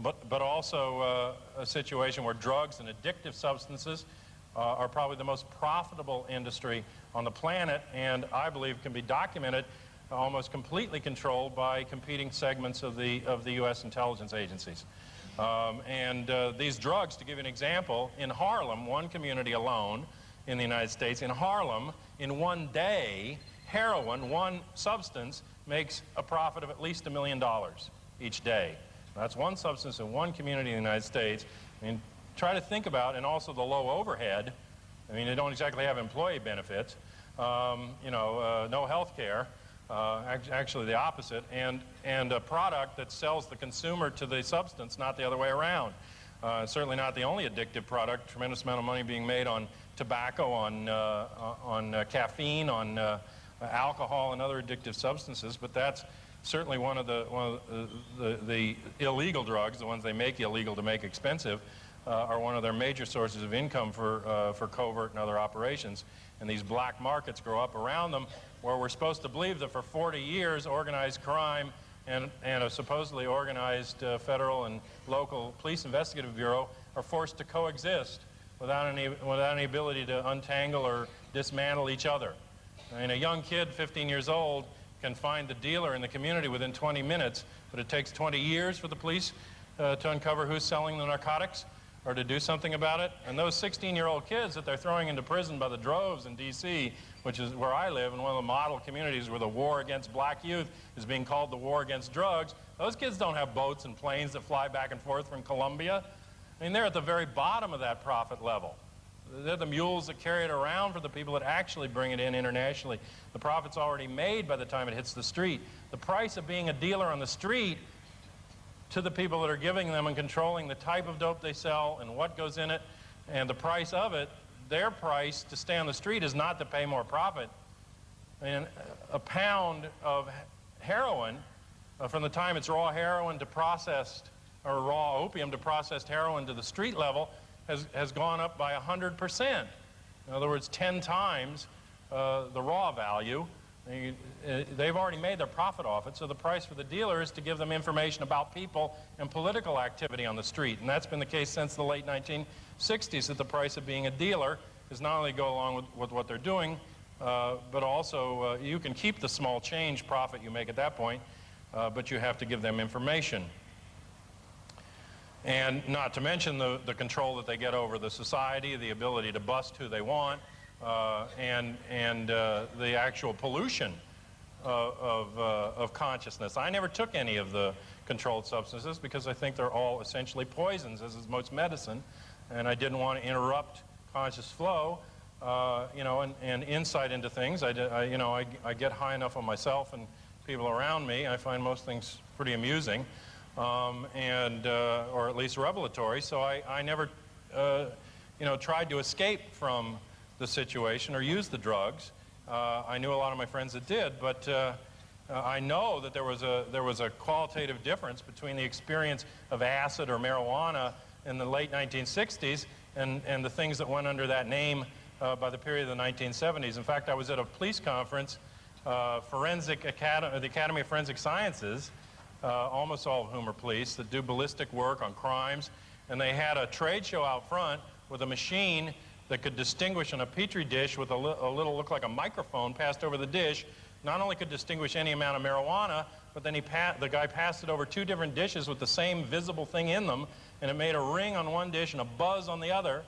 but also a situation where drugs and addictive substances are probably the most profitable industry on the planet, and I believe can be documented almost completely controlled by competing segments of the U.S. intelligence agencies. These drugs, to give you an example, in Harlem, one community alone in the United States, in Harlem, in one day, heroin, one substance, makes a profit of at least $1 million each day. That's one substance in one community in the United States. I mean, try to think about, and also the low overhead. I mean, they don't exactly have employee benefits, no health care, actually the opposite, and a product that sells the consumer to the substance, not the other way around. Certainly not the only addictive product. Tremendous amount of money being made on tobacco, on caffeine, on alcohol and other addictive substances, but that's certainly one of the illegal drugs, the ones they make illegal to make expensive, are one of their major sources of income for covert and other operations. And these black markets grow up around them, where we're supposed to believe that for 40 years organized crime and a supposedly organized federal and local police investigative bureau are forced to coexist without any ability to untangle or dismantle each other. I mean, a young kid, 15 years old, can find the dealer in the community within 20 minutes, but it takes 20 years for the police to uncover who's selling the narcotics or to do something about it. And those 16-year-old kids that they're throwing into prison by the droves in D.C., which is where I live, in one of the model communities where the war against black youth is being called the war against drugs, those kids don't have boats and planes that fly back and forth from Colombia. I mean, they're at the very bottom of that profit level. They're the mules that carry it around for the people that actually bring it in internationally. The profit's already made by the time it hits the street. The price of being a dealer on the street to the people that are giving them and controlling the type of dope they sell and what goes in it and the price of it, their price to stay on the street is not to pay more profit. And a pound of heroin, from the time it's raw heroin to processed, or raw opium to processed heroin to the street level, has gone up by 100%. In other words, 10 times the raw value. They've already made their profit off it, so the price for the dealer is to give them information about people and political activity on the street. And that's been the case since the late 1960s, that the price of being a dealer is not only go along with what they're doing, but also you can keep the small change profit you make at that point, but you have to give them information. And not to mention the control that they get over the society, the ability to bust who they want, and the actual pollution of consciousness. I never took any of the controlled substances because I think they're all essentially poisons, as is most medicine, and I didn't want to interrupt conscious flow, and insight into things. I get high enough on myself and people around me. I find most things pretty amusing. Or at least revelatory, so I never, tried to escape from the situation or use the drugs. I knew a lot of my friends that did, but I know that there was a qualitative difference between the experience of acid or marijuana in the late 1960s and the things that went under that name by the period of the 1970s. In fact, I was at a police conference, the Academy of Forensic Sciences, almost all of whom are police, that do ballistic work on crimes, and they had a trade show out front with a machine that could distinguish on a petri dish with a little look like a microphone passed over the dish. Not only could distinguish any amount of marijuana, but then the guy passed it over 2 different dishes with the same visible thing in them, and it made a ring on one dish and a buzz on the other.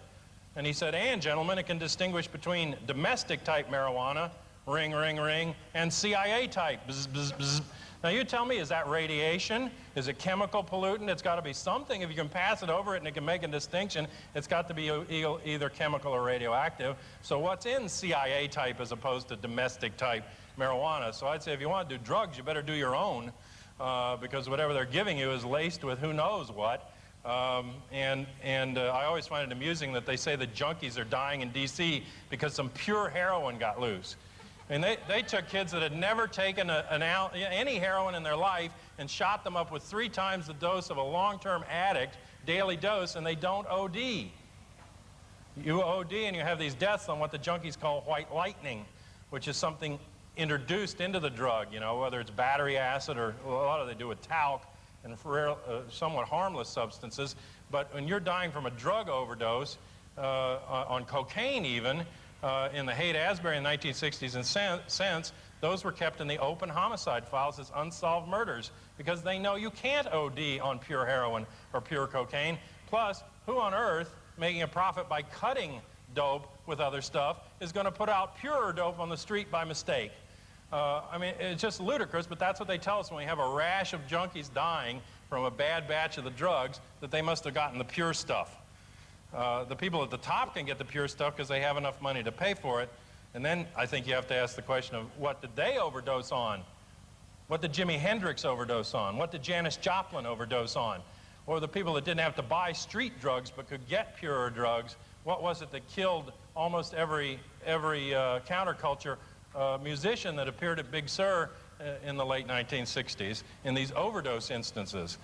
And he said, and gentlemen, it can distinguish between domestic type marijuana, ring, ring, ring, and CIA type, bzz, bzz, bzz. Now you tell me, is that radiation? Is it chemical pollutant? It's got to be something. If you can pass it over it and it can make a distinction, it's got to be either chemical or radioactive. So what's in CIA type as opposed to domestic type marijuana? So I'd say if you want to do drugs, you better do your own, because whatever they're giving you is laced with who knows what. I always find it amusing that they say the junkies are dying in D.C. because some pure heroin got loose. I mean, they took kids that had never taken any heroin in their life and shot them up with 3 times the dose of a long-term addict, daily dose, and they don't OD. You OD and you have these deaths on what the junkies call white lightning, which is something introduced into the drug, whether it's battery acid or a lot of they do with talc, and somewhat harmless substances. But when you're dying from a drug overdose, on cocaine even, in the Haight-Ashbury in the 1960s and since, those were kept in the open homicide files as unsolved murders because they know you can't OD on pure heroin or pure cocaine. Plus, who on earth, making a profit by cutting dope with other stuff, is going to put out purer dope on the street by mistake? I mean, it's just ludicrous, but that's what they tell us when we have a rash of junkies dying from a bad batch of the drugs, that they must have gotten the pure stuff. The people at the top can get the pure stuff because they have enough money to pay for it. And then I think you have to ask the question of, what did they overdose on? What did Jimi Hendrix overdose on? What did Janis Joplin overdose on? Or the people that didn't have to buy street drugs but could get purer drugs, what was it that killed almost every counterculture musician that appeared at Big Sur in the late 1960s in these overdose instances?